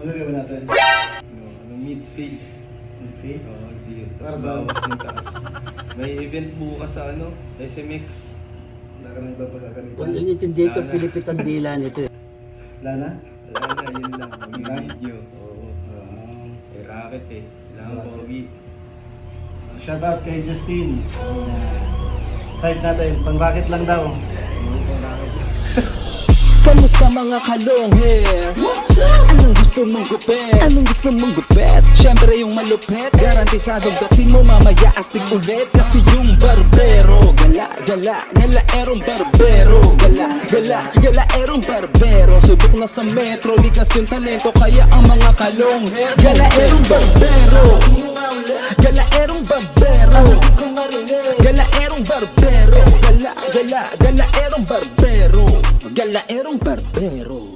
Ano gawin natin? Midfield. Midfield? Oo, zero. Tapos Para bawas yung taas. May event bukas sa SMX. Wala ka nang ipapagagalitan. Kung inintindi ito, pilipit ang dila nito. Wala na? Wala na, yun lang. Mag-video. Oo. Ah. May racket eh. Kailangan pogi. Shout out kay Justin. Start natin. Pang-racket lang daw. Kamusta mga kalong hair? What's up? Anong gusto mong gupit? Anong gusto mong gupit? Siyempre yung malupit Garantisadong dating mo mamaya astig ulit Kasi yung barbero Gala, gala, gala erong barbero Gala, gala, gala erong barbero Subok na sa metro Likas yung talento Kaya ang mga kalong hair Gala erong barbero Gala erong barbero Gala erong barbero Gala, gala, gala erong barbero Gala erong barbero